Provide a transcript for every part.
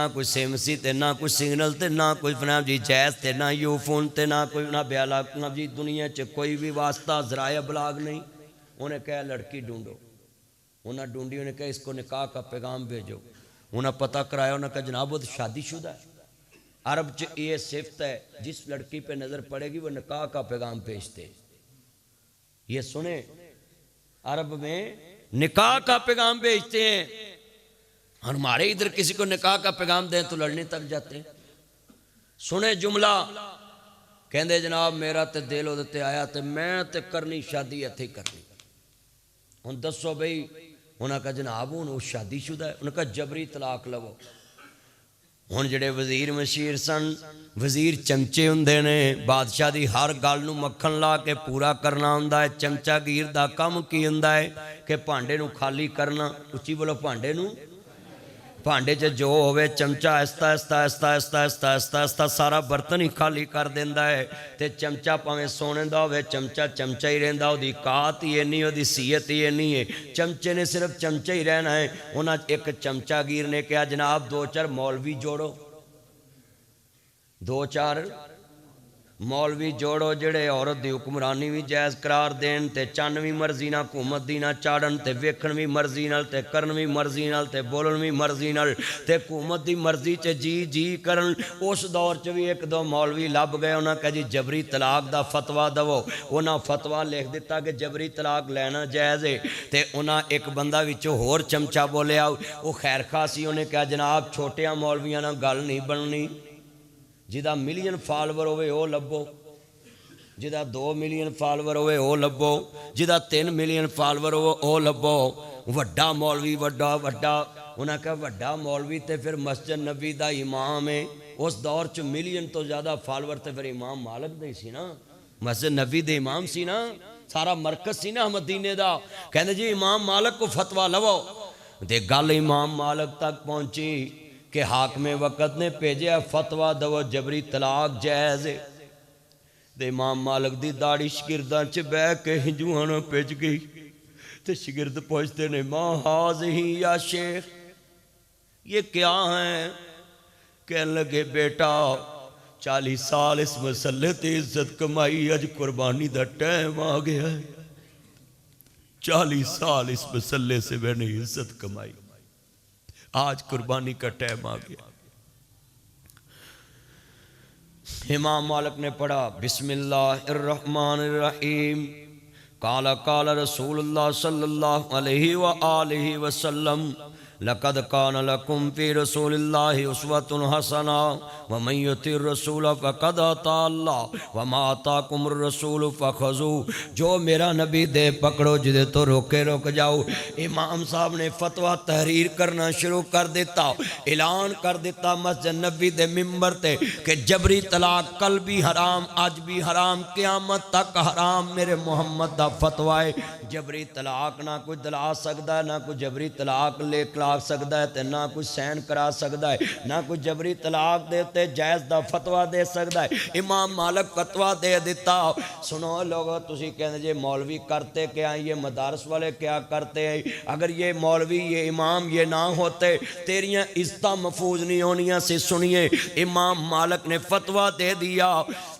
نہ کوئی سیمسی تے نہ کوئی سگنل تے نہ کوئی فنام جی جیز تے نہ یو فون تے نہ کوئی نہ بیالا نہ جی دنیا چ کوئی بھی واسطہ ذرائع ابلاغ نہیں. انہیں کہا لڑکی ڈھونڈو. انہیں ڈھونڈی. انہیں کہا اس کو نکاح کا پیغام بھیجو. انہیں پتہ کرایا. انہیں کہا جناب وہ شادی شدہ ہے. عرب چ یہ صفت ہے جس لڑکی پہ نظر پڑے گی وہ نکاح کا پیغام بھیجتے. یہ سنیں عرب میں نکاح کا پیغام بھیجتے ہیں. اور ہمارے ادھر کسی کو نکاح کا پیغام دیں تو لڑنے تک جاتے ہیں. سنیں جملہ کہندے جناب میرا تے دل تے آیا تے میں تے کرنی شادی اتھی کرنی. ہن دسو بھئی. انہاں کہا جناب وہ شادی شدہ ہے. انہاں کہا جبری طلاق لو. ہن جڑے وزیر مشیر سن وزیر چمچے ہوندے نے بادشاہ دی ہر گل نو مکھن لا کے پورا کرنا ہوندا ہے. چمچا گیر دا کم کی ہوندا ہے کہ بھانڈے نو خالی کرنا. اچھی بولو بھانڈے نو. بھانڈے چ جو ہوئے چمچا ایستا ایستا ایستا ایستا ایستا ایستا ایستا سارا برتن ہی خالی کر دیندا ہے. تے چمچا پاویں سونے دا ہوئے چمچا چمچا ہی رہندا. او دی کات ہی اینی او دی سیت ہی اینی ہے. چمچے نے صرف چمچا ہی رہنا ہے. انہاں ایک چمچا گیر نے کہا جناب دو چار مولوی جوڑو. دو چار مولوی جوڑو جڑے عورت دی حکمرانی بھی جائز قرار دین تے چن بھی مرضی نہ حکومت دی نہ چاڑن تے ویکھن بھی مرضی نال تے کرن بھی مرضی نال تے بولن بھی مرضی نال تے حکومت دی مرضی چ جی جی کرن. اس دور چ بھی ایک دو مولوی لب گئے. انہاں کہا جی جبری طلاق دا فتویٰ دو. انہاں فتویٰ لکھ دیتا کہ جبری طلاق لینا جائز ہے. تے انہاں ایک بندہ وچوں ہور چمچا بولیا. وہ خیر خواہ سی. انہیں کہا جناب چھوٹیاں مولویاں نال گل نہیں بننی. جدا ملین فالور ہوئے وہ لبو. جدا 2 ملین فالور ہوئے وہ لبو. جدا 3 ملین فالور ہوئے وہ لبو. وڈا مولوی وڈا وڈا. انہاں کہا وڈا مولوی تے پھر مسجد نبی دا امام ہے. اس دور چ ملین تو زیادہ فالور تے پھر امام مالک دے سی نا. مسجد نبی دے امام سی نا. سارا مرکز سی نا مدینے دا. کہنے جی امام مالک کو فتویٰ لو. تے گل امام مالک تک پہنچی کہ حاکم وقت نے بھیجا فتویٰ دو جبری طلاق جائز ہے. تے امام مالک دی داڑھی شگرداں چ بہ کے ہنجوہاں پج گئی. تے شگرد پوچھتے نے ماں ہاذہی یا شیخ یہ کیا ہیں. کہنے لگے بیٹا 40 سال اس مسئلے تے عزت کمائی. اج قربانی دا ٹائم آ گیا ہے. 40 سال اس مسئلے سے میں نے عزت کمائی. آج قربانی کا ٹائم آ گیا. امام مالک نے پڑھا بسم اللہ الرحمن الرحیم. قال قال رسول اللہ صلی اللہ علیہ وآلہ وسلم لقد كان لكم في رسول الله اسوة حسنة ومن يطع الرسول فقد اطاع الله وما آتاكم الرسول فخذوه. جو میرا نبی دے پکڑو جدے تو روکے روک جاؤ. امام صاحب نے فتویٰ تحریر کرنا شروع کر دیتا. اعلان کر دیتا مسجد نبی دے ممبر تے کہ جبری طلاق کل بھی حرام آج بھی حرام قیامت تک حرام. میرے محمد دا فتویٰ ہے جبری طلاق نہ کوئی دلا سکتا ہے نہ کوئی جبری طلاق لے سکتا ہے تے نہ کوئی سین کرا سکتا ہے نہ کوئی جبری طلاق دیتے جائز دا فتویٰ دے سکتا ہے. امام مالک فتویٰ دے دیتا. سنو لوگو تسی کہنے جے مولوی کرتے کیا یہ مدارس والے کیا کرتے ہیں. اگر یہ مولوی یہ امام یہ نہ ہوتے تیریاں عزتاں محفوظ نہیں ہونیاں سے. سنیے امام مالک نے فتویٰ دے دیا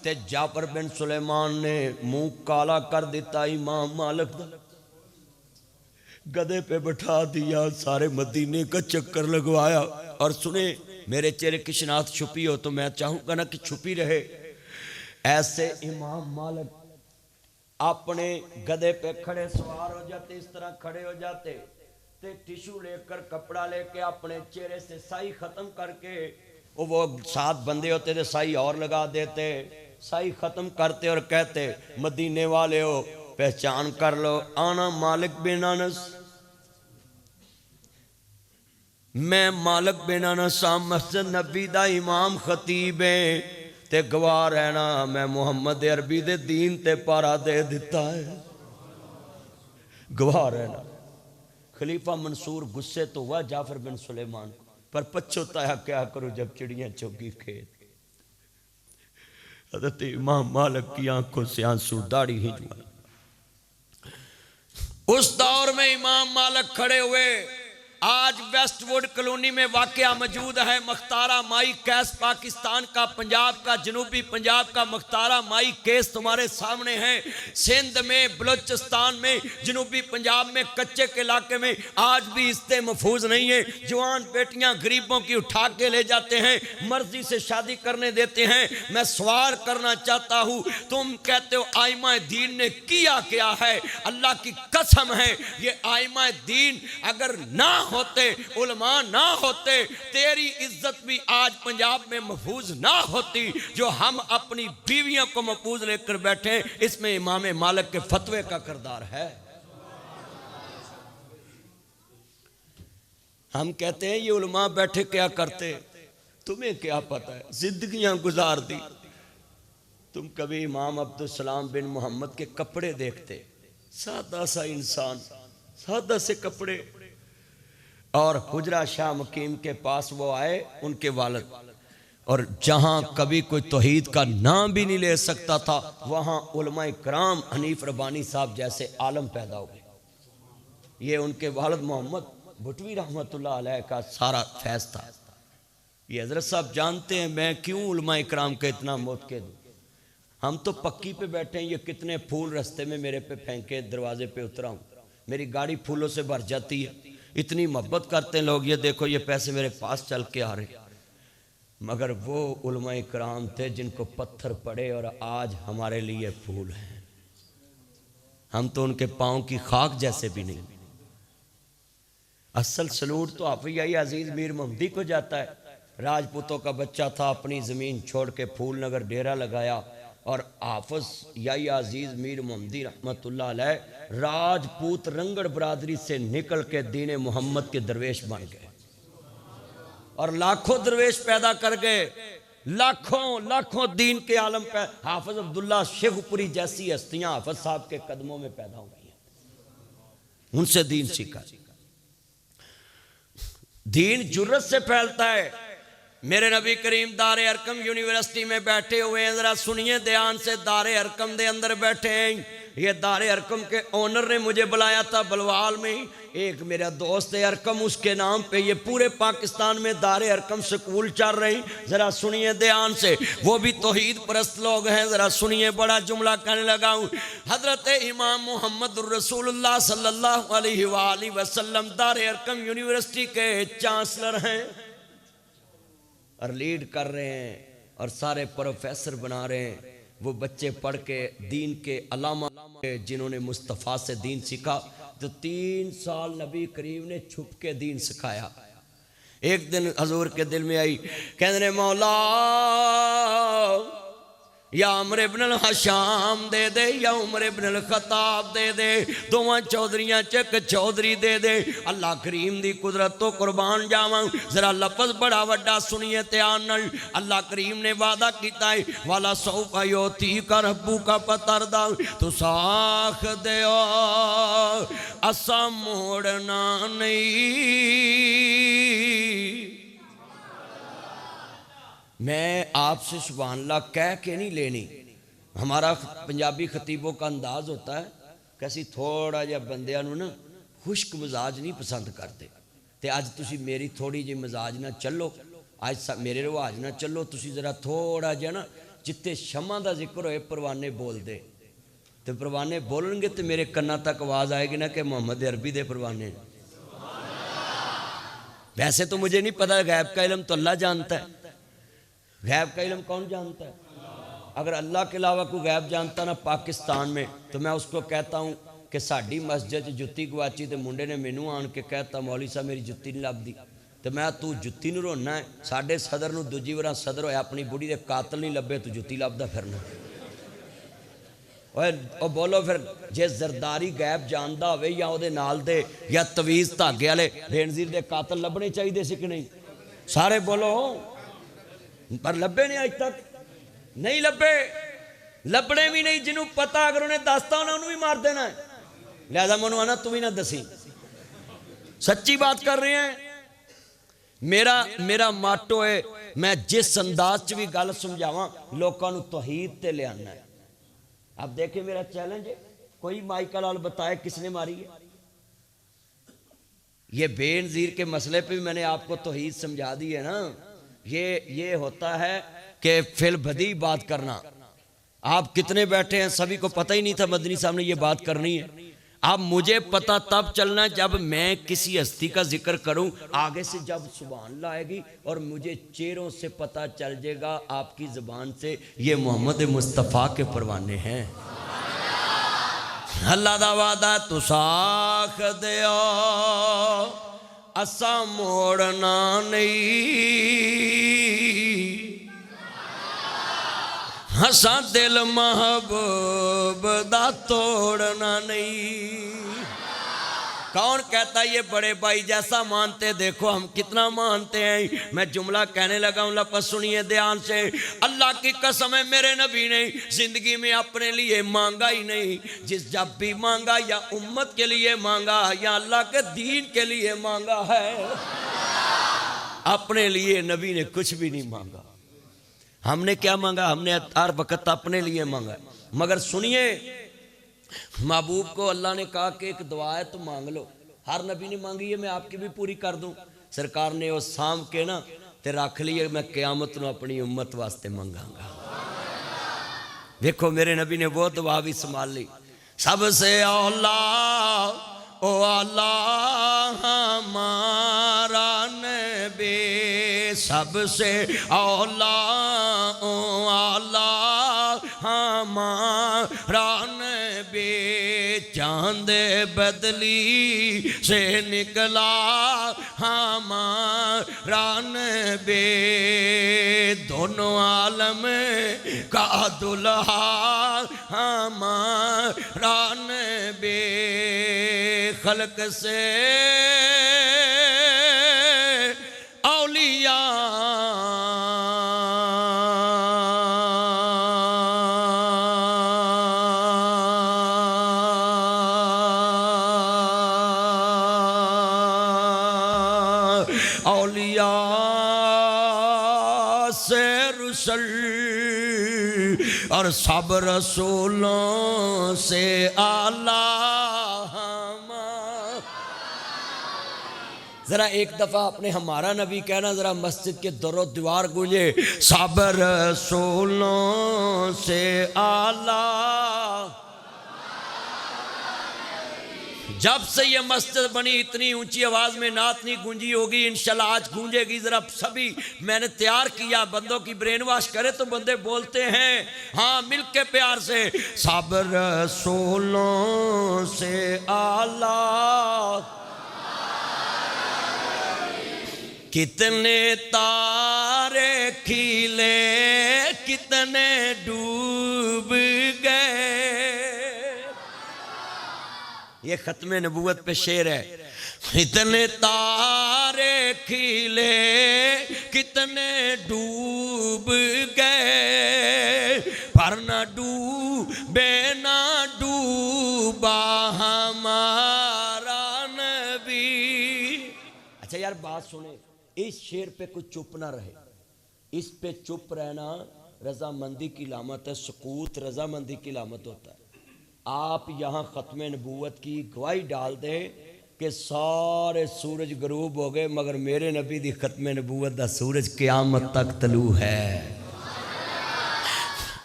تے جعفر بن سلیمان نے منہ کالا کر دیتا. امام مالک گدے پہ بٹھا دیا. سارے مدینے کا چکر لگوایا. اور سنیں میرے چہرے کی شناخت چھپی ہو تو میں چاہوں گا نا کہ چھپی رہے. ایسے امام مالک اپنے گدے پہ کھڑے سوار ہو جاتے اس طرح کھڑے ہو جاتے تے ٹیشو لے کر کپڑا لے کے اپنے چہرے سے سائی ختم کر کے وہ 7 بندے ہوتے تھے سائی اور لگا دیتے. سائی ختم کرتے اور کہتے مدینے والے ہو پہچان کر لو آنا مالک بن انس. میں مالک بن انس مسجد نبی دا امام خطیب ہے تے گواہ رہنا میں محمد عربی دے دین تے پارا دے دیتا ہے. گواہ رہنا. خلیفہ منصور غصے تو ہوا جعفر بن سلیمان پر پچھتایا کیا کرو جب چڑیاں چوگی کھیت. حضرت امام مالک کی آنکھوں سے آنسو داڑھی ہی جوا. اس دور میں امام مالک کھڑے ہوئے آج ویسٹ ووڈ کلونی میں واقعہ موجود ہے، مختارہ مائی کیس پاکستان کا، پنجاب کا، جنوبی پنجاب کا مختارہ مائی کیس تمہارے سامنے ہے۔ سندھ میں، بلوچستان میں، جنوبی پنجاب میں، کچے کے علاقے میں آج بھی عزتیں محفوظ نہیں ہیں۔ جوان بیٹیاں غریبوں کی اٹھا کے لے جاتے ہیں، مرضی سے شادی کرنے دیتے ہیں۔ میں سوال کرنا چاہتا ہوں، تم کہتے ہو آئمہ دین نے کیا ہے؟ اللہ کی قسم ہے، یہ آئمہ دین اگر نہ ہوتے، علماء نہ ہوتے، تیری عزت بھی آج پنجاب میں محفوظ نہ ہوتی۔ جو ہم اپنی بیویوں کو محفوظ لے کر بیٹھے، اس میں امام مالک کے فتوے کا کردار ہے۔ ہم کہتے ہیں یہ علماء بیٹھے کیا کرتے، تمہیں کیا پتہ ہے، زندگیاں گزار دی۔ تم کبھی امام عبدالسلام بن محمد کے کپڑے دیکھتے، سادہ سا انسان، سادہ سے کپڑے، اور حجرہ شاہ مقیم کے پاس وہ آئے، ان کے والد، اور جہاں کبھی کوئی توحید کا نام بھی نہیں لے سکتا تھا، وہاں علماء کرام حنیف ربانی صاحب جیسے عالم پیدا ہو گئے۔ یہ ان کے والد محمد بھٹوی رحمت اللہ علیہ کا سارا فیض تھا۔ یہ حضرت صاحب جانتے ہیں میں کیوں علماء کرام کا اتنا موقع دوں۔ ہم تو پکی پہ بیٹھے ہیں، یہ کتنے پھول رستے میں میرے پہ پھینکے، دروازے پہ اترا ہوں، میری گاڑی پھولوں سے بھر جاتی ہے، اتنی محبت کرتے ہیں لوگ، یہ دیکھو یہ پیسے میرے پاس چل کے آ رہے۔ مگر وہ علماء کرام تھے جن کو پتھر پڑے اور آج ہمارے لیے پھول ہیں۔ ہم تو ان کے پاؤں کی خاک جیسے بھی نہیں۔ اصل سلوٹ تو حافظ یحییٰ عزیز میر محمدی کو جاتا ہے۔ راجپوتوں کا بچہ تھا، اپنی زمین چھوڑ کے پھول نگر ڈیرہ لگایا، اور حافظ یحییٰ عزیز میر محمدی رحمت اللہ علیہ راجپوت رنگڑ برادری سے نکل کے دین محمد کے درویش بن گئے، اور لاکھوں درویش پیدا کر گئے، لاکھوں دین کے عالم پہ۔ حافظ عبداللہ شیخ پوری جیسی ہستیاں حافظ صاحب کے قدموں میں پیدا ہو گئی ہیں، ان سے دین سیکھا۔ دین جرت سے پھیلتا ہے۔ میرے نبی کریم دار ارقم یونیورسٹی میں بیٹھے ہوئے ہیں، ذرا سنیے دھیان سے، دار ارقم دے اندر بیٹھے ہیں۔ یہ دار ارقم کے اونر نے مجھے بلایا تھا بلوال میں، ایک میرا دوست ہے ارقم، اس کے نام پہ یہ پورے پاکستان میں دار ارقم سکول چل رہی۔ ذرا سنیے دھیان سے، وہ بھی توحید پرست لوگ ہیں، ذرا سنیے، بڑا جملہ کہنے لگا ہوں۔ حضرت امام محمد الرسول اللہ صلی اللہ علیہ وآلہ وسلم دار ارقم یونیورسٹی کے چانسلر ہیں، اور لیڈ کر رہے ہیں، اور سارے پروفیسر بنا رہے ہیں۔ وہ بچے پڑھ کے دین کے علامہ جنہوں نے مصطفیٰ سے دین سیکھا، تو 3 سال نبی کریم نے چھپ کے دین سکھایا۔ ایک دن حضور کے دل میں آئی، کہنے مولا یا عمر ابن الحشام دے دے یا عمر ابن الخطاب دے دے، دوواں چودھریاں چک چودھری دے دے، اللہ کریم دی قدرت تو قربان جاواں۔ ذرا لفظ بڑا وڈا سنیے دھیان نال، اللہ کریم نے وعدہ کیتا ہے والا سوف یعطیک ربک فترضی، تو ساکھ دیو اسا موڑنا نہیں۔ میں آپ سے سبحان اللہ کہہ کے نہیں لینی، ہمارا پنجابی خطیبوں کا انداز ہوتا ہے کیسی تھوڑا جا بندیاں نو نا خشک مزاج نہیں پسند کرتے، تے آج تسی میری تھوڑی جی مزاج نہ چلو، آج میرے رواج نہ چلو، تسی ذرا تھوڑا جا نا جتے شمع دا ذکر ہوئے پروانے بول دے، تے پروانے بولن گے تے میرے کنہ تک آواز آئے گی نا کہ محمد عربی دے پروانے۔ ویسے تو مجھے نہیں پتا، غیب کا علم تو اللہ جانتا ہے، غیب کا علم کون جانتا ہے؟ اگر اللہ کے علاوہ کوئی غیب جانتا نا پاکستان میں، تو میں اس کو کہتا ہوں کہ ساڑھی مسجد جتی گواچی تے منڈے نے مینوں آن کے کہتا مولوی صاحب میری جتی نہیں لب دی، تو میں تو جتی نو رونا ہے، ساڑھے صدر نو دوجی ورہ صدر ہویا اپنی بڑی دے قاتل نہیں لبے تو جتی لب دا پھرنا۔ اور بولو پھر جے زرداری غیب جاندہ ہوئے یا او دے نال دے یا تویز تاگے والے بھینزیر دے قاتل لبنے چاہیے دے سکے نہیں؟ سارے بولو، پر لبے نہیں آج تک، نہیں لبے، لبنے بھی نہیں، جنہوں پتہ اگر انہیں داستا ہونا انہوں بھی مار دینا ہے، لہذا منو آنا تو بھی نہ دسی، سچی بات کر رہے ہیں۔ میرا ماٹو ہے، میں جس انداز بھی گل سمجھاواں لوکاں نو توحید تے لے آنا ہے۔ اب دیکھیں میرا چیلنج ہے، کوئی مائیکل آل بتائے کس نے ماری ہے؟ یہ بے نظیر کے مسئلے پہ بھی میں نے آپ کو توحید سمجھا دی ہے نا. یہ ہوتا ہے کہ فی البدی بات کرنا. آپ کتنے بیٹھے ہیں سبھی کو پتہ ہی نہیں تھا مدنی صاحب نے یہ بات کرنی ہے. اب مجھے پتہ تب چلنا جب میں کسی ہستی کا ذکر کروں, آگے سے جب سبحان اللہ آئے گی اور مجھے چہروں سے پتہ چل جائے گا آپ کی زبان سے یہ محمد مصطفیٰ کے پروانے ہیں. اللہ دا وعدہ تو ساکھ دیا اسا موڑنا نہیں, ہساں دل محبوب دا توڑنا نہیں. کون کہتا ہے یہ بڑے بھائی جیسا مانتے, دیکھو ہم کتنا مانتے ہیں. میں جملہ کہنے لگا ہوں, لفظ سنیے دھیان سے. اللہ کی قسم ہے میرے نبی نے زندگی میں اپنے لیے مانگا ہی نہیں. جب بھی مانگا یا امت کے لیے مانگا یا اللہ کے دین کے لیے مانگا ہے, اپنے لیے نبی نے کچھ بھی نہیں مانگا. ہم نے کیا مانگا؟ ہم نے ہر وقت اپنے لیے مانگا. مگر سنیے, محبوب کو اللہ نے کہا کہ ایک دعا ہے تو مانگ لو. ہر نبی نے مانگی ہے, میں آپ کی بھی پوری کر دوں. سرکار نے وہ سام کے نا تے رکھ لیے, میں قیامت نو اپنی امت واسطے مانگاں گا. دیکھو میرے نبی نے وہ دعا بھی سنبھال لی. سب سے اولا او اللہ ہمارا نبی, سب سے اولا او اللہ ہمارا نبی, چاند بدلی سے نکلا ہمارا نبی, دونوں عالم کا دلہا ہمارا نبی, خلق سے اولیاء سے رسل اور سب رسولوں سے اعلیٰ. ذرا ایک دفعہ اپنے ہمارا نبی کہنا, ذرا مسجد کے در و دیوار گونجے, سب رسولوں سے اعلیٰ. جب سے یہ مسجد بنی اتنی اونچی آواز میں نعت نہیں گونجی ہوگی, انشاءاللہ آج گونجے گی. ذرا سبھی میں نے تیار کیا, بندوں کی برین واش کرے تو بندے بولتے ہیں ہاں مل کے پیار سے, سب رسولوں سے اعلیٰ. کتنے تارے کھیلے کتنے ڈوب گئے. یہ ختم نبوت پہ شعر ہے. اتنے تارے کھیلے کتنے ڈوب گئے, پر نہ ڈوبے نہ ڈوبا ہمارا نبی. اچھا یار بات سنیں, اس شعر پہ کوئی چپ نہ رہے. اس پہ چپ رہنا رضامندی کی علامت ہے, سکوت رضامندی کی علامت ہوتا ہے. آپ یہاں ختم نبوت کی گواہی ڈال دیں کہ سارے سورج غروب ہو گئے, مگر میرے نبی دی ختم نبوت دا سورج قیامت تک طلوع ہے.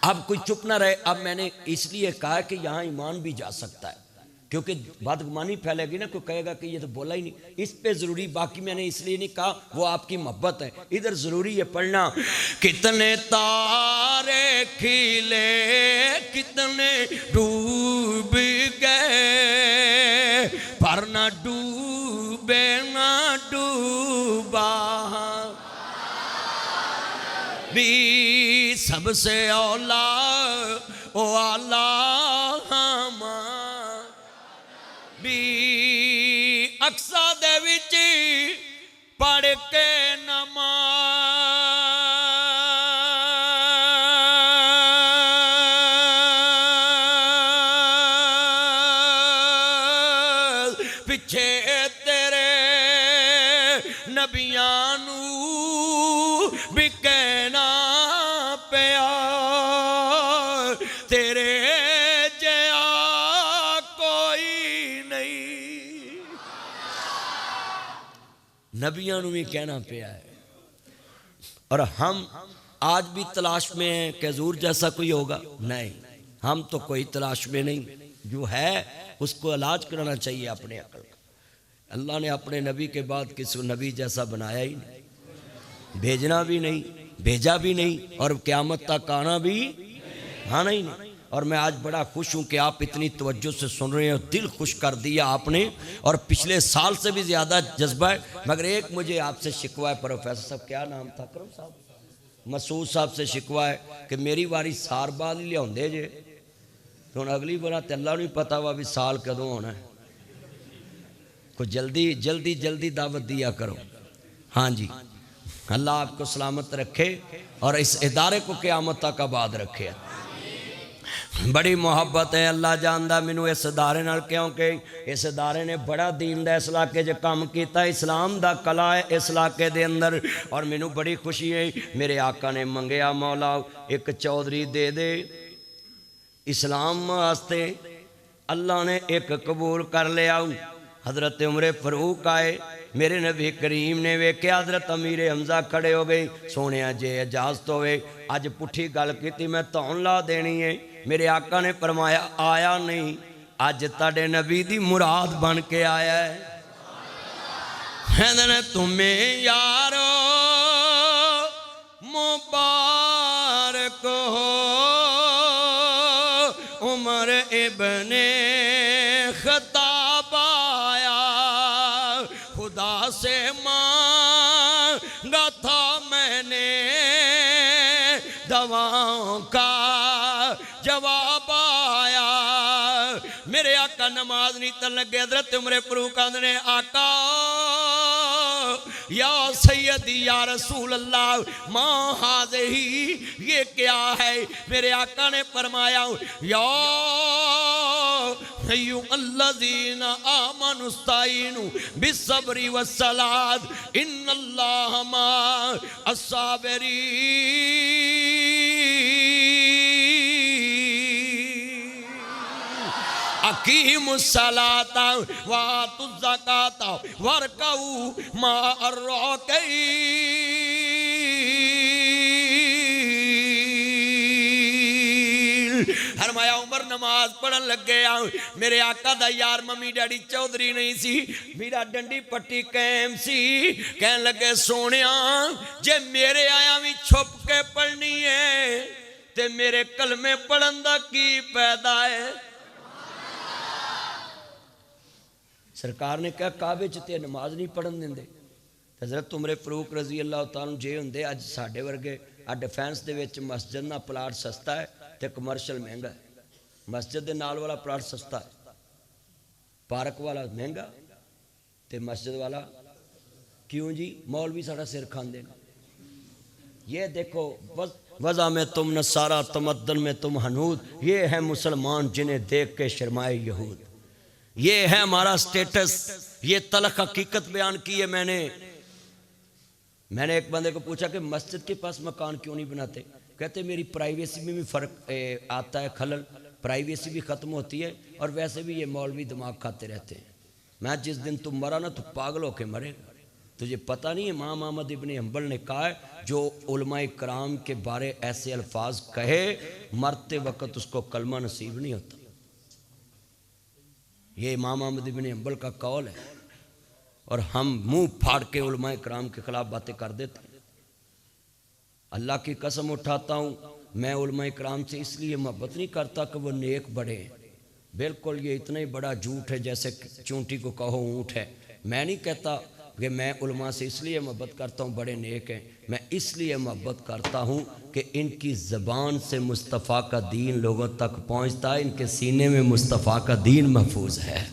اب کوئی چپ نہ رہے. اب میں نے اس لیے کہا کہ یہاں ایمان بھی جا سکتا ہے, کیونکہ بدگمانی پھیلے گی نا, کوئی کہے گا کہ یہ تو بولا ہی نہیں. اس پہ ضروری, باقی میں نے اس لیے نہیں کہا, وہ آپ کی محبت ہے. ادھر ضروری ہے پڑھنا, کتنے تارے کھیلے کتنے ڈوب گئے, پر نہ ڈوبے نہ ڈوبا بھی, سب سے اولا او اللہ ہمارا بھی. اقصا دے وچ پڑھ کے نماز پچھے تیرے نبیاں نو بھی کہنا پیا, تیرے جیا کوئی نہیں. نبیوں بھی کہنا پیا ہے، اور ہم آج بھی تلاش میں ہیں کہ حضور جیسا کوئی ہوگا؟ نہیں، ہم تو کوئی تلاش میں نہیں، جو ہے اس کو علاج کرنا چاہیے اپنے عقل کا۔ اللہ نے اپنے نبی کے بعد کسی کو نبی جیسا بنایا ہی نہیں، بھیجنا بھی نہیں، بھیجا بھی نہیں، اور قیامت تک آنا بھی آنا ہی نہیں۔ اور میں آج بڑا خوش ہوں کہ آپ اتنی توجہ سے سن رہے ہیں، دل خوش کر دیا آپ نے، اور پچھلے سال سے بھی زیادہ جذبہ ہے۔ مگر ایک مجھے آپ سے شکوہ ہے، پروفیسر صاحب کیا نام تھا، کرم صاحب، مسعود صاحب سے شکوہ ہے کہ میری واری سار بعد ہی لیا ہوندے جے، تو اگلی بار تے اللہ نہیں پتا ہوا بھی سال کدوں ہونا ہے، کو جلدی جلدی جلدی دعوت دیا کرو۔ ہاں جی، اللہ آپ کو سلامت رکھے اور اس ادارے کو قیامت تک آباد رکھے۔ بڑی محبت ہے، اللہ جاندہ مینوں اس ادارے نال، کیونکہ اس ادارے نے بڑا دین دا اس علاقے جو کام کیتا، اسلام دا کلا ہے اس علاقے دے اندر، اور مینوں بڑی خوشی ہے۔ میرے آقا نے منگیا مولا ایک چودھری دے دے اسلام واسطے، اللہ نے ایک قبول کر لیا۔ حضرت عمر فاروق آئے، میرے نبی کریم نے ویکھیا حضرت امیر حمزہ کھڑے ہو گئی، سونیا جے اجازت ہوئے اج پٹھی گل کیتی میں تہن لا دینی ہے۔ میرے آقا نے فرمایا آیا نہیں، اج تاڑے نبی دی مراد بن کے آیا ہے۔ کہندے نے تمہیں یارو مبارک ہو عمر ابن خطاب آیا، خدا سے مانگا تھا میں نے دعاؤں کا جواب آیا۔ میرے آقا نماز نہیں تن لگے، حضرت عمر فاروق نے آقا یا سیدی یا رسول اللہ ما ہی یہ کیا ہے؟ میرے آقا نے فرمایا یا ایو الذین آمنوا استعینوا بالصبر والصلاۃ ان اللہ مع الصابرین، اقیموا الصلاۃ وآتوا الزکاۃ وارکعوا مع الراکعین۔ فرمایا عمر نماز پڑھن لگ گیا، میرے آقا دا یار ممی ڈیڈی چودھری نہیں سی، میرا ڈنڈی پٹی قائم سی، کہن لگے سونیا جے میرے آیا بھی چھپ کے پڑھنی ہے تے میرے کلمے پڑھن دا کی پیدا ہے؟ سرکار نے کہا کعبے چتے نماز نہیں پڑھن دیں دے۔ حضرت عمر فاروق رضی اللہ تعالیٰ جے ہوندے اج ساڈے ورگے ڈیفینس دے وچ مسجد نہ پلاٹ سستا ہے تے کمرشل مہنگا ہے، مسجد دے نال والا پلاٹ سستا ہے، پارک والا مہنگا تے مسجد والا کیوں جی؟ مولوی ساڑا سر کھاندے نا۔ یہ دیکھو وضع میں تم نصارہ تمدن میں تم حنود، یہ ہے مسلمان جنہیں دیکھ کے شرمائے یہود، یہ ہے ہمارا سٹیٹس۔ یہ تلخ حقیقت بیان کی ہے میں نے ایک بندے کو پوچھا کہ مسجد کے پاس مکان کیوں نہیں بناتے؟ کہتے میری پرائیویسی میں بھی فرق آتا ہے، خلل، پرائیویسی بھی ختم ہوتی ہے، اور ویسے بھی یہ مولوی دماغ کھاتے رہتے ہیں۔ میں جس دن تم مرا نا تو پاگل ہو کے مرے گا، تجھے پتہ نہیں ہے امام احمد ابن حنبل نے کہا ہے جو علماء کرام کے بارے ایسے الفاظ کہے مرتے وقت اس کو کلمہ نصیب نہیں ہوتا۔ یہ امام احمد ابن حنبل کا قول ہے، اور ہم منہ پھاڑ کے علماء کرام کے خلاف باتیں کر دیتے ہیں۔ اللہ کی قسم اٹھاتا ہوں میں علماء کرام سے اس لیے محبت نہیں کرتا کہ وہ نیک بڑے ہیں، بالکل یہ اتنا ہی بڑا جھوٹ ہے جیسے چونٹی کو کہو اونٹ ہے۔ میں نہیں کہتا کہ میں علماء سے اس لیے محبت کرتا ہوں بڑے نیک ہیں، میں اس لیے محبت کرتا ہوں کہ ان کی زبان سے مصطفیٰ کا دین لوگوں تک پہنچتا ہے، ان کے سینے میں مصطفیٰ کا دین محفوظ ہے۔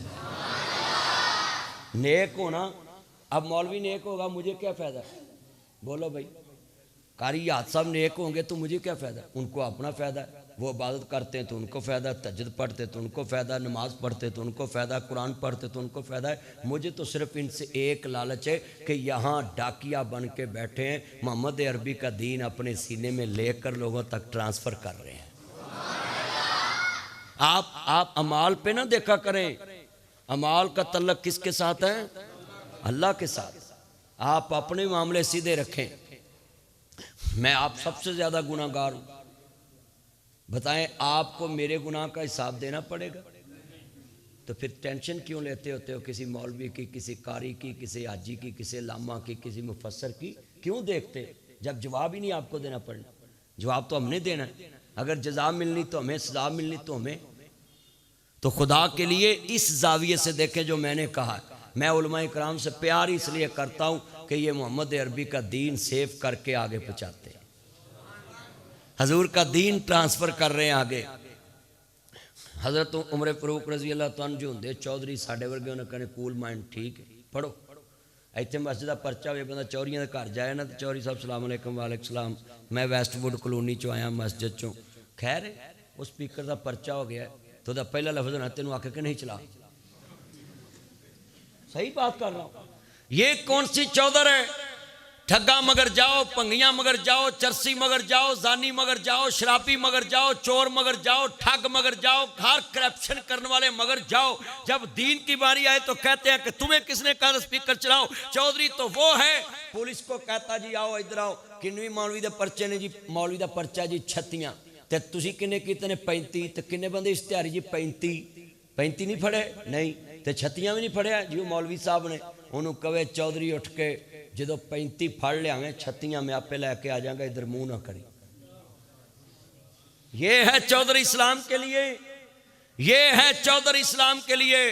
نیک ہونا، اب مولوی نیک ہوگا مجھے کیا فائدہ؟ بولو بھائی، قاری یاد صاحب نیک ہوں گے تو مجھے کیا فائدہ؟ ان کو اپنا فائدہ ہے، وہ عبادت کرتے ہیں تو ان کو فائدہ، تہجد پڑھتے تو ان کو فائدہ، نماز پڑھتے تو ان کو فائدہ، قرآن پڑھتے تو ان کو فائدہ ہے۔ مجھے تو صرف ان سے ایک لالچ ہے کہ یہاں ڈاکیا بن کے بیٹھے ہیں، محمد عربی کا دین اپنے سینے میں لے کر لوگوں تک ٹرانسفر کر رہے ہیں۔ آپ عمال پہ نہ دیکھا کریں، عمال کا تعلق کس کے ساتھ ہے؟ اللہ کے ساتھ۔ آپ اپنے معاملے سیدھے رکھیں. میں آپ سب سے زیادہ گناہ گار ہوں. بتائیں آپ کو میرے گناہ کا حساب دینا پڑے گا؟ تو پھر ٹینشن کیوں لیتے ہوتے ہو کسی مولوی کی، کسی قاری کی، کسی حاجی کی، کسی علامہ کی، کسی مفسر کی کیوں دیکھتے جب جواب ہی نہیں آپ کو دینا پڑنا؟ جواب تو ہم نے دینا ہے. اگر جزا ملنی تو ہمیں، سزا ملنی تو ہمیں. تو خدا کے لیے اس زاویے سے دیکھیں جو میں نے کہا ہے. میں علماء کرام سے پیار اس لیے کرتا ہوں کہ یہ محمد عربی کا دین سیو کر کے آگے پہنچاتے ہیں، حضور کا دین ٹرانسفر کر رہے ہیں آگے. حضرت عمر فاروق رضی اللہ عنہ جو ہوں چودھری ساڈے ورگے انہوں نے کہنے کول مائنڈ ٹھیک ہے پڑھو. ایتھے مسجد کا پرچہ ہوئے بندہ چوریاں دے گھر جائے نا تو چوری صاحب سلام علیکم وعلیکم السلام میں ویسٹ ووڈ کلونی چو آیا مسجد چوں. خیر ہے وہ سپیکر دا پرچہ ہو گیا تو دا پہلا لفظ ہونا تینوں آ کے نہیں چلا. صحیح بات کر رہا ہوں. یہ کون سی چودھر ہے؟ ٹھگا مگر جاؤ، پنگیاں مگر جاؤ، چرسی مگر جاؤ، زانی مگر جاؤ، شرابی مگر جاؤ، چور مگر جاؤ، ٹھگ مگر جاؤ، ہر کرپشن کرنے والے مگر جاؤ. جب دین کی باری آئے تو کہتے ہیں کہ تمہیں کس نے کہا سپیکر چلاؤ؟ چودھری تو وہ ہے پولیس کو کہتا جی آؤ ادھر آؤ، کنویں مولوی دے پرچے نے جی، مولوی دا پرچہ جی 36 تے تسی کنے کیتے نے 35 تے کنے بندے اشتہاری جی 35 نہیں پھڑے نہیں تے 36 بھی نہیں پھڑیا جی. وہ مولوی صاحب نے انہوں کہے چودھری اٹھ کے جدو 35 پھڑ لیا میں 36 میں آپ پہ لے کے آ جاؤں گا، ادھر منہ نہ کری. یہ ہے چودھری اسلام کے لیے، یہ ہے چودھری اسلام کے لیے.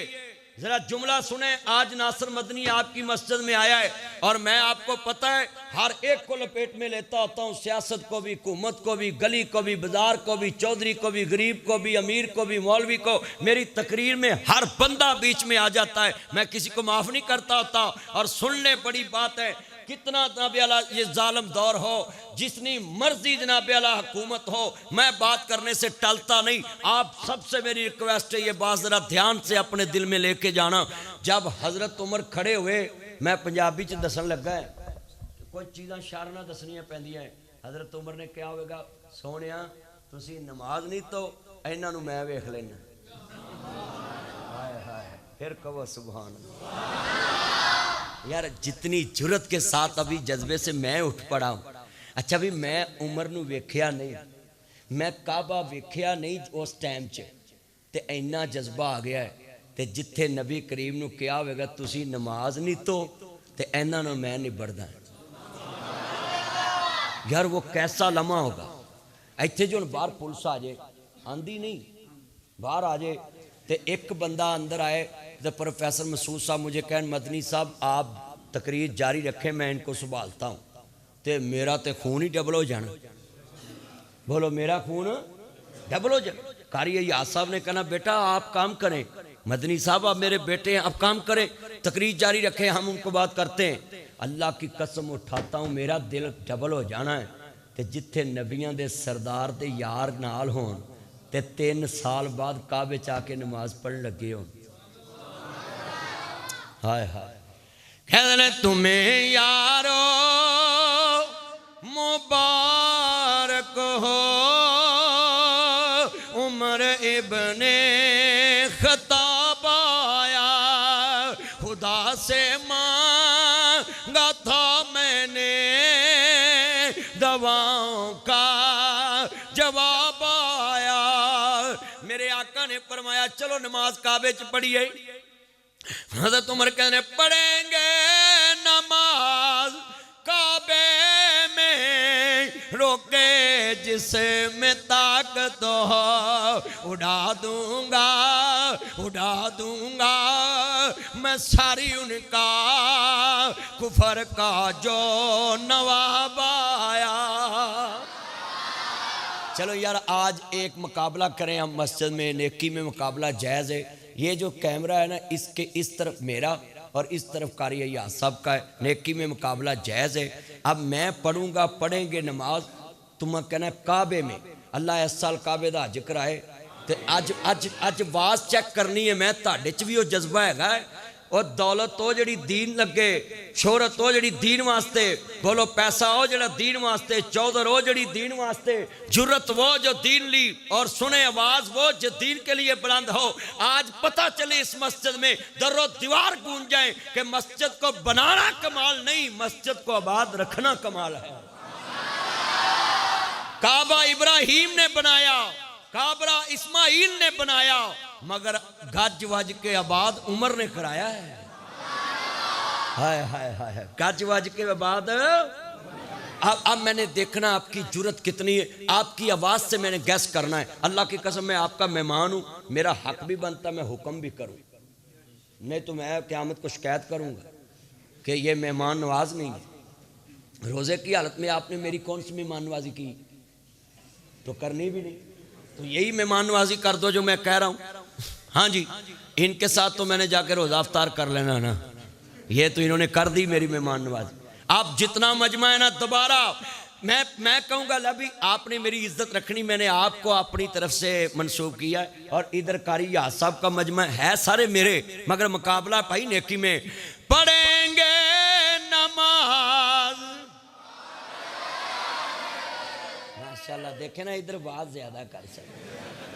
ذرا جملہ سنیں. آج ناصر مدنی آپ کی مسجد میں آیا ہے اور میں آپ کو پتہ ہے ہر ایک کو لپیٹ میں لیتا ہوتا ہوں، سیاست کو بھی، حکومت کو بھی، گلی کو بھی، بازار کو بھی، چودھری کو بھی، غریب کو بھی، امیر کو بھی، مولوی کو. میری تقریر میں ہر بندہ بیچ میں آ جاتا ہے، میں کسی کو معاف نہیں کرتا ہوتا. اور سن لیں بڑی بات ہے، کتنا جناب اعلیٰ یہ ظالم دور ہو، جتنی مرضی جناب اعلیٰ حکومت ہو، میں بات کرنے سے ٹلتا نہیں. آپ سب سے میری ریکویسٹ ہے یہ بات ذرا دھیان سے اپنے دل میں لے کے جانا. جب حضرت عمر کھڑے ہوئے، میں پنجابی چ دسن لگا ہے، کوئی چیزاں شارنا دسنیاں پہندیاں ہیں. حضرت عمر نے کیا ہوئے گا؟ سونیا تسی نماز نہیں تو انہاں نوں میں ویکھ لینا. ہائے ہائے پھر کہو سبحان اللہ. یار جتنی جرت کے ساتھ ابھی جذبے سے میں اٹھ پڑا ہوں. اچھا بھی میں عمر نو ویکھیا نہیں، میں کعبہ ویکھیا نہیں اس ٹائم چ تے اینا جذبہ آ گیا ہے تے جتھے نبی کریم نو کیا ہوئے گا تسی نماز نہیں تو تے اینا نو میں نہیں بڑھدا. یار وہ کیسا لمحہ ہوگا. ایتھے جو باہر پولیس آ جائے، آندھی نہیں باہر آ جائے تے ایک بندہ اندر آئے تو پروفیسر مسعود صاحب مجھے کہن مدنی صاحب آپ تقریر جاری رکھیں میں ان کو سنبھالتا ہوں. تے میرا تے خون ہی ڈبل ہو جانا. بولو میرا خون ڈبل ہو جانا. قاری ایاز صاحب نے کہنا بیٹا آپ کام کریں، مدنی صاحب آپ میرے بیٹے ہیں آپ کام کریں، تقریر جاری رکھیں ہم ان کو بات کرتے ہیں. اللہ کی قسم اٹھاتا ہوں میرا دل ڈبل ہو جانا ہے. تے جتھے نبیاں دے سردار دے یار نال ہون تے 3 سال بعد کعبے چاہ کے نماز پڑھ لگے ہوں. ہائے ہائے کہنے تمہیں یارو مبارک ہو عمر ابن خطاب آیا، خدا سے مانگا تھا میں نے دعاؤں کا جواب آیا. میرے آقا نے فرمایا چلو نماز کعبے چ پڑھیے. حضرت عمر کہنے پڑھیں گے نماز کعبے میں، روکے جس میں طاقت ہو اڑا دوں گا میں ساری ان کا کفر کا جو نواب آیا. چلو یار آج ایک مقابلہ کریں ہم مسجد میں، نیکی میں مقابلہ جائز ہے. یہ جو کیمرہ ہے نا اس کے اس طرف میرا اور اس طرف قاری ایاز صاحب کا ہے، نیکی میں مقابلہ جائز ہے. اب میں پڑھوں گا، پڑھیں گے نماز، تمہیں کہنا ہے کعبے میں. اللہ اس سال کعبے دا ذکر آئے تے اج واز چیک کرنی ہے. میں تہاڈے چ بھی وہ جذبہ ہے گا اور دولت ہو جڑی دین لگے، شہرت ہو جڑی دین واسطے، بولو پیسہ ہو جڑا دین واسطے، چودر ہو جڑی دین واسطے، جرت وہ جو دین لی، اور سنے آواز وہ جو دین کے لیے بلند ہو۔ آج پتہ چلے اس مسجد میں در و دیوار گونج جائیں کہ مسجد کو بنانا کمال نہیں، مسجد کو آباد رکھنا کمال ہے۔ کعبہ ابراہیم نے بنایا، کعبہ اسماعیل نے بنایا، مگر گج وج کے آباد عمر نے کرایا ہے۔ ہائے ہائے ہائے، گج وج کے آباد۔ اب میں نے دیکھنا آپ کی جرت کتنی ہے، آپ کی آواز سے میں نے گیس کرنا ہے۔ اللہ کی قسم میں آپ کا مہمان ہوں، میرا حق بھی بنتا میں حکم بھی کروں، نہیں تو میں قیامت کو شکایت کروں گا کہ یہ مہمان نواز نہیں ہے۔ روزے کی حالت میں آپ نے میری کون سی مہمان نوازی کی؟ تو کرنی بھی نہیں، تو یہی مہمان نوازی کر دو جو میں کہہ رہا ہوں۔ ہاں جی، ان کے ساتھ تو میں نے جا کے روزہ افطار کر لینا نا، یہ تو انہوں نے کر دی میری مہمان نوازی۔ آپ جتنا مجمع ہے نا، دوبارہ میں کہوں گا لبی آپ نے میری عزت رکھنی، میں نے آپ کو اپنی طرف سے منسوب کیا ہے، اور ادھر قاری یاد صاحب کا مجمع ہے سارے میرے، مگر مقابلہ بھائی نیکی میں۔ پڑھیں گے نماز، ماشاءاللہ دیکھیں نا ادھر بات زیادہ کر سکتے،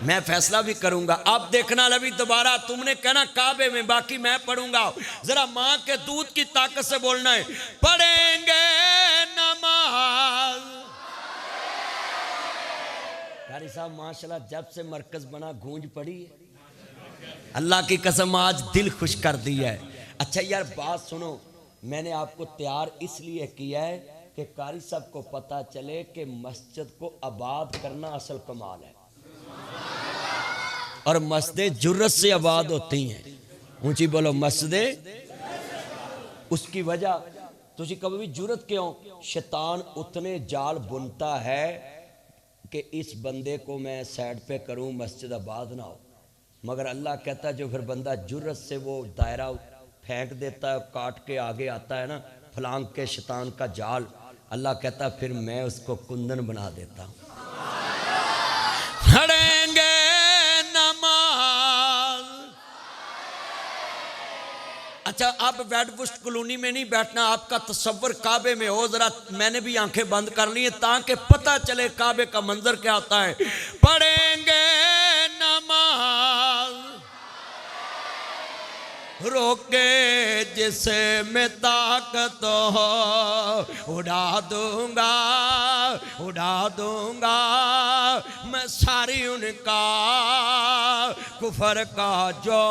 میں فیصلہ بھی کروں گا۔ اب دیکھنا لبی دوبارہ تم نے کہنا کعبے میں، باقی میں پڑھوں گا، ذرا ماں کے دودھ کی طاقت سے بولنا ہے۔ پڑھیں گے نماز، قاری صاحب ماشاءاللہ جب سے مرکز بنا گونج پڑی ہے، اللہ کی قسم آج دل خوش کر دیا ہے۔ اچھا یار بات سنو، میں نے آپ کو تیار اس لیے کیا ہے کہ قاری صاحب کو پتہ چلے کہ مسجد کو آباد کرنا اصل کمال ہے، اور مسجدیں جرت سے آباد ہوتی ہیں۔ اونچی بولو مسجدیں، اس کی وجہ تجھے کبھی بھی جرت کیوں؟ شیطان اتنے جال بنتا ہے کہ اس بندے کو میں سائڈ پہ کروں مسجد آباد نہ ہو، مگر اللہ کہتا ہے جو پھر بندہ جرت سے وہ دائرہ پھینک دیتا ہے، کاٹ کے آگے آتا ہے نا، پھلانگ کے شیطان کا جال، اللہ کہتا ہے پھر میں اس کو کندن بنا دیتا ہوں۔ پڑھیں گے نماز۔ اچھا اب ویڈ بسٹ کلونی میں نہیں بیٹھنا، آپ کا تصور کعبے میں ہو، ذرا میں نے بھی آنکھیں بند کر لی ہیں تاکہ پتہ چلے کعبے کا منظر کیا ہوتا ہے۔ پڑھیں گے نماز، روکے جسے میں طاقت ہو، اڑا دوں گا میں ساری ان کا کفر کا جو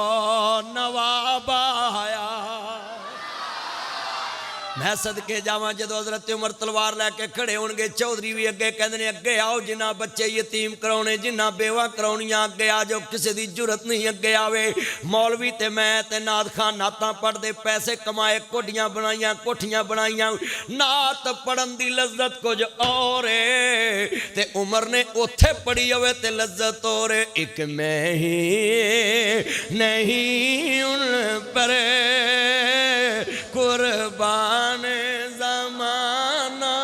نواب آیا۔ میں صدقے جاواں جدو حضرت عمر تلوار لے کے کھڑے ہونگے، چودھری بھی اگے کہندے اگے آؤ، جنہ بچے یتیم کراؤنے، جنہ بیوہ کراؤنیاں اگے آ جو، کسی دی جرت نہیں اگے آوے۔ مولوی تے میں تے نعت خان نعتاں پڑھ دے، پیسے کمائے، کوٹھیاں بنائیاں، نعت پڑھن دی لذت کچھ اور ہے، تے عمر نے اوتھے پڑھی ہوئے تے لذت اور ہے۔ ایک میں ہی نہیں ان پر قربان زمانہ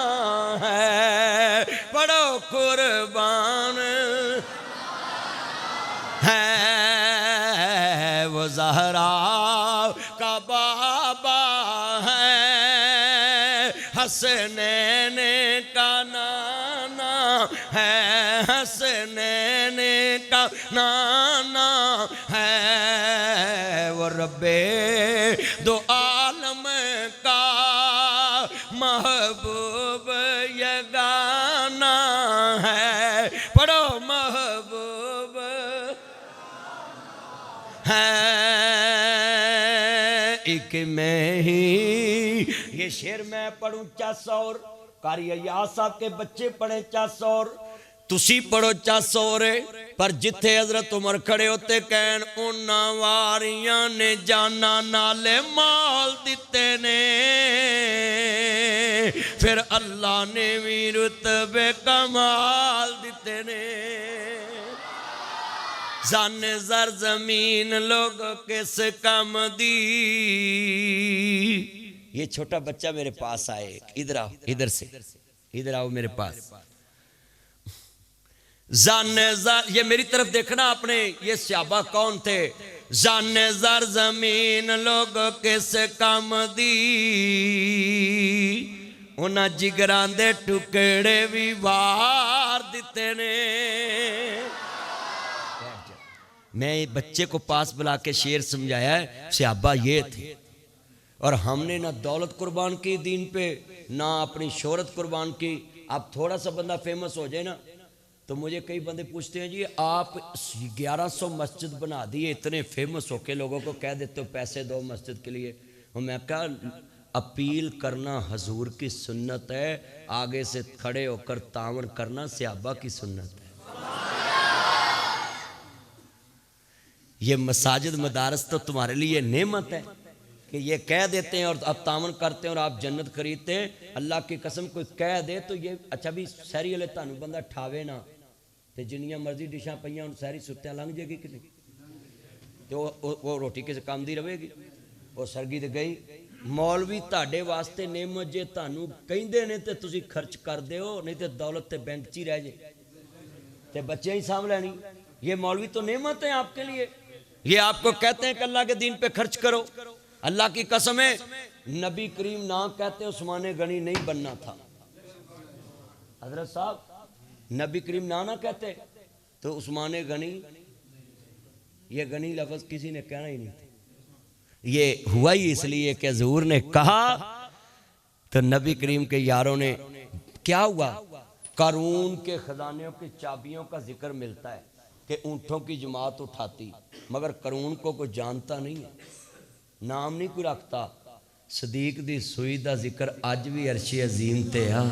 ہے، پڑھو قربان ہے، وہ زہرا کا بابا ہے، حسنین کا نانا ہے، حسنین کا نانا ہے، وہ رب دو عالم کا محبوب یگانہ ہے، پڑھو محبوب ہے، ایک میں ہی۔ یہ شعر میں پڑھوں چاسور، قاری ایاز صاحب کے بچے پڑھیں چاسور، تسی پڑھو چاسور، پر جتھے حضرت عمر کھڑے ہوتے کہن انہاں واریاں نے جانا نالے مال دیتے نے، پھر اللہ نے بھی رتبے کمال دیتے نے۔ زن زر زمین لوگ کس کم دی، یہ چھوٹا بچہ میرے پاس آئے، ادھر آؤ، ادھر آؤ میرے پاس۔ زن زر، یہ میری طرف دیکھنا آپ نے، یہ صحابہ کون تھے؟ زان زر زمین لوگ کس کام دی انہاں جگران دے ٹکڑے بھی وار دیتے نے میں بچے کو پاس بلا کے شعر سمجھایا ہے صحابہ یہ تھے اور ہم نے نہ دولت قربان کی دین پہ نہ اپنی شہرت قربان کی اب تھوڑا سا بندہ فیمس ہو جائے نا تو مجھے کئی بندے پوچھتے ہیں جی آپ 1100 مسجد بنا دیے اتنے فیمس ہو کے لوگوں کو کہہ دیتے ہو پیسے دو مسجد کے لیے اور میں کہا اپیل کرنا حضور کی سنت ہے آگے سے کھڑے ہو کر تعاون کرنا صحابہ کی سنت ہے یہ مساجد مدارس تو تمہارے لیے نعمت ہے کہ یہ کہہ دیتے ہیں اور آپ تعاون کرتے ہیں اور آپ جنت خریدتے ہیں اللہ کی قسم کوئی کہہ دے تو یہ اچھا بھی سہری والے تانو بندہ ٹھاوے نہ تے جنیاں مرضی ڈشاں پئیاں سہری ستیاں لنگ جائے گی کہ نہیں تو وہ روٹی کسے کام دی رہے گی وہ سرگی تے گئی مولوی تہاڈے واسطے نعمت جے تانوں کہندے نے تے تسی خرچ کر دیو نہیں تے دولت تے بینک چ ہی رہ جائے تے بچے ہی سامھ لینی یہ مولوی تو نعمت ہے آپ کے لیے یہ آپ کو کہتے ہیں کہ اللہ کے دین پہ خرچ کرو اللہ کی قسم ہے نبی کریم نہ کہتے عثمان غنی نہیں بننا تھا حضرت صاحب نبی کریم نہ کہتے تو عثمان غنی یہ غنی لفظ کسی نے کہنا ہی نہیں تھا یہ ہوا ہی اس لیے کہ حضور نے کہا تو نبی کریم کے یاروں نے کیا ہوا قارون کے خزانوں کی چابیوں کا ذکر ملتا ہے کہ اونٹوں کی جماعت اٹھاتی مگر قارون کو کوئی جانتا نہیں ہے نام نہیں کوئی رکھتا صدیق دی سوئی دا ذکر اج بھی عرش عظیم تے ہاں